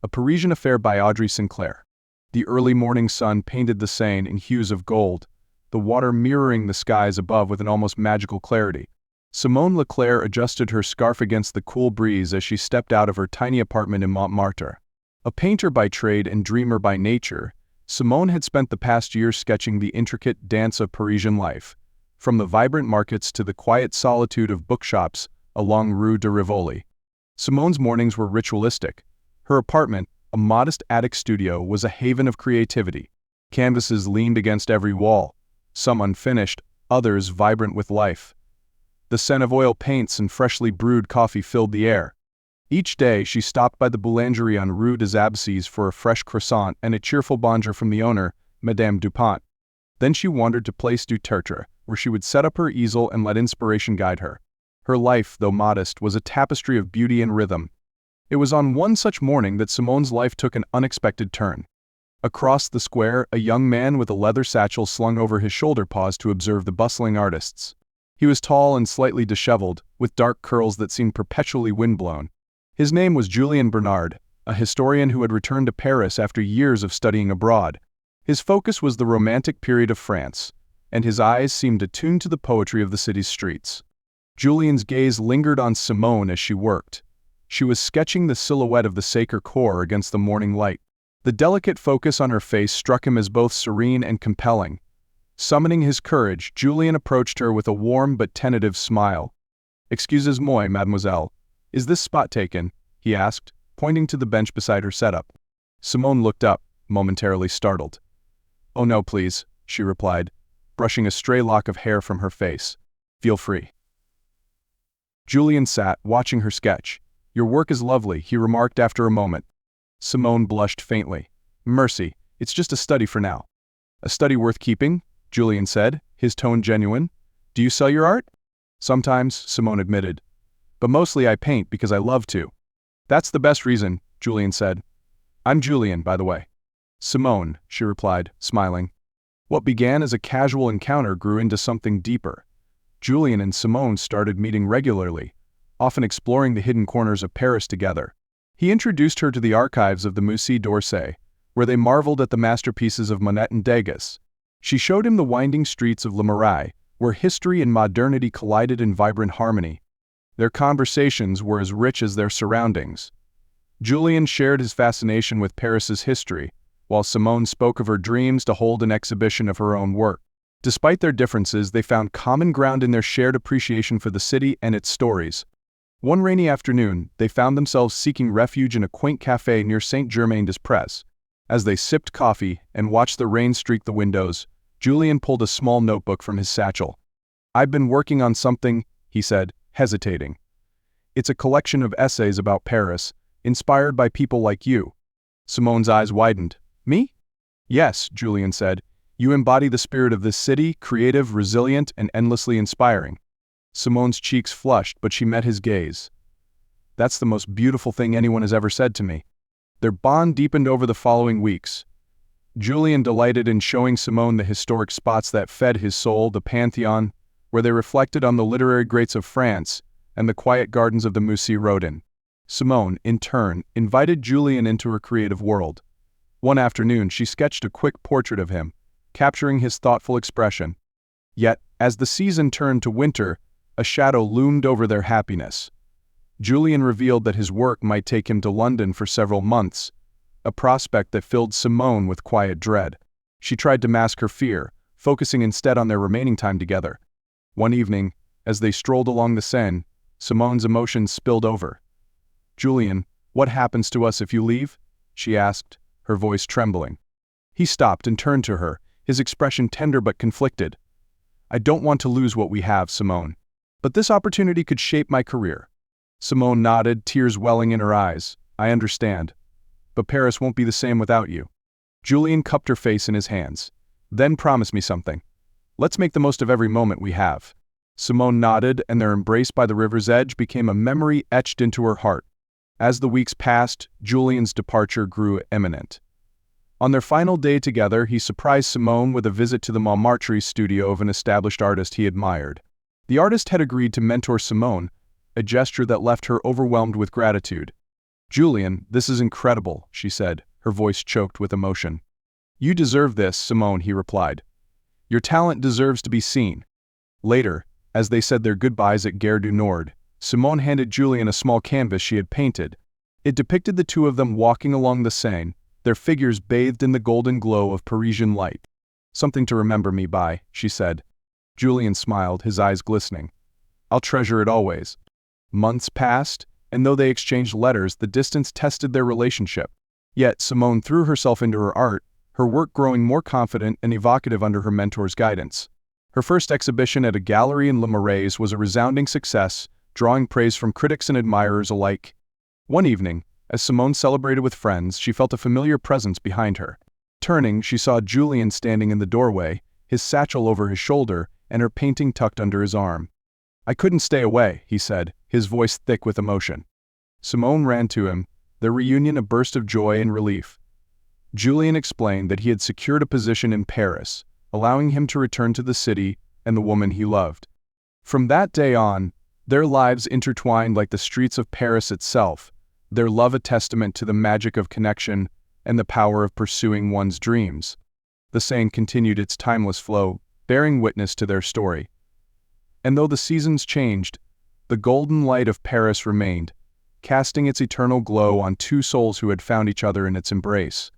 A Parisian Affair by Audrey Sinclair. The early morning sun painted the Seine in hues of gold, the water mirroring the skies above with an almost magical clarity. Simone Leclerc adjusted her scarf against the cool breeze as she stepped out of her tiny apartment in Montmartre. A painter by trade and dreamer by nature, Simone had spent the past years sketching the intricate dance of Parisian life, from the vibrant markets to the quiet solitude of bookshops along Rue de Rivoli. Simone's mornings were ritualistic. Her apartment, a modest attic studio, was a haven of creativity. Canvases leaned against every wall, some unfinished, others vibrant with life. The scent of oil paints and freshly brewed coffee filled the air. Each day she stopped by the boulangerie on Rue des Absisses for a fresh croissant and a cheerful bonjour from the owner, Madame Dupont. Then she wandered to Place du Tertre, where she would set up her easel and let inspiration guide her. Her life, though modest, was a tapestry of beauty and rhythm. It was on one such morning that Simone's life took an unexpected turn. Across the square, a young man with a leather satchel slung over his shoulder paused to observe the bustling artists. He was tall and slightly disheveled, with dark curls that seemed perpetually windblown. His name was Julien Bernard, a historian who had returned to Paris after years of studying abroad. His focus was the Romantic period of France, and his eyes seemed attuned to the poetry of the city's streets. Julien's gaze lingered on Simone as she worked. She was sketching the silhouette of the Sacre Coeur against the morning light. The delicate focus on her face struck him as both serene and compelling. Summoning his courage, Julien approached her with a warm but tentative smile. "Excusez-moi, mademoiselle. Is this spot taken?" he asked, pointing to the bench beside her setup. Simone looked up, momentarily startled. "Oh no, please," she replied, brushing a stray lock of hair from her face. "Feel free." Julien sat, watching her sketch. "Your work is lovely," he remarked after a moment. Simone blushed faintly. "Mercy, it's just a study for now." "A study worth keeping?" Julien said, his tone genuine. "Do you sell your art?" "Sometimes," Simone admitted. "But mostly I paint because I love to." "That's the best reason," Julien said. "I'm Julien, by the way." "Simone," she replied, smiling. What began as a casual encounter grew into something deeper. Julien and Simone started meeting regularly, often exploring the hidden corners of Paris together. He introduced her to the archives of the Musée d'Orsay, where they marveled at the masterpieces of Monet and Degas. She showed him the winding streets of Le Marais, where history and modernity collided in vibrant harmony. Their conversations were as rich as their surroundings. Julien shared his fascination with Paris's history, while Simone spoke of her dreams to hold an exhibition of her own work. Despite their differences, they found common ground in their shared appreciation for the city and its stories. One rainy afternoon, they found themselves seeking refuge in a quaint café near Saint-Germain-des-Prés. As they sipped coffee and watched the rain streak the windows, Julien pulled a small notebook from his satchel. "I've been working on something," he said, hesitating. "It's a collection of essays about Paris, inspired by people like you." Simone's eyes widened. "Me?" "Yes," Julien said. "You embody the spirit of this city, creative, resilient, and endlessly inspiring." Simone's cheeks flushed, but she met his gaze. "That's the most beautiful thing anyone has ever said to me." Their bond deepened over the following weeks. Julien delighted in showing Simone the historic spots that fed his soul, the Pantheon, where they reflected on the literary greats of France, and the quiet gardens of the Musée Rodin. Simone, in turn, invited Julien into her creative world. One afternoon, she sketched a quick portrait of him, capturing his thoughtful expression. Yet, as the season turned to winter, a shadow loomed over their happiness. Julien revealed that his work might take him to London for several months, a prospect that filled Simone with quiet dread. She tried to mask her fear, focusing instead on their remaining time together. One evening, as they strolled along the Seine, Simone's emotions spilled over. "Julien, what happens to us if you leave?" she asked, her voice trembling. He stopped and turned to her, his expression tender but conflicted. "I don't want to lose what we have, Simone. But this opportunity could shape my career." Simone nodded, tears welling in her eyes. "I understand. But Paris won't be the same without you." Julien cupped her face in his hands. "Then promise me something. Let's make the most of every moment we have." Simone nodded, and their embrace by the river's edge became a memory etched into her heart. As the weeks passed, Julien's departure grew imminent. On their final day together, he surprised Simone with a visit to the Montmartre studio of an established artist he admired. The artist had agreed to mentor Simone, a gesture that left her overwhelmed with gratitude. "Julien, this is incredible," she said, her voice choked with emotion. "You deserve this, Simone," he replied. "Your talent deserves to be seen." Later, as they said their goodbyes at Gare du Nord, Simone handed Julien a small canvas she had painted. It depicted the two of them walking along the Seine, their figures bathed in the golden glow of Parisian light. "Something to remember me by," she said. Julien smiled, his eyes glistening. "I'll treasure it always." Months passed, and though they exchanged letters, the distance tested their relationship. Yet Simone threw herself into her art, her work growing more confident and evocative under her mentor's guidance. Her first exhibition at a gallery in Le Marais was a resounding success, drawing praise from critics and admirers alike. One evening, as Simone celebrated with friends, she felt a familiar presence behind her. Turning, she saw Julien standing in the doorway, his satchel over his shoulder and her painting tucked under his arm. "I couldn't stay away," he said, his voice thick with emotion. Simone ran to him, their reunion a burst of joy and relief. Julien explained that he had secured a position in Paris, allowing him to return to the city and the woman he loved. From that day on, their lives intertwined like the streets of Paris itself, their love a testament to the magic of connection and the power of pursuing one's dreams. The Seine continued its timeless flow, bearing witness to their story. And though the seasons changed, the golden light of Paris remained, casting its eternal glow on two souls who had found each other in its embrace.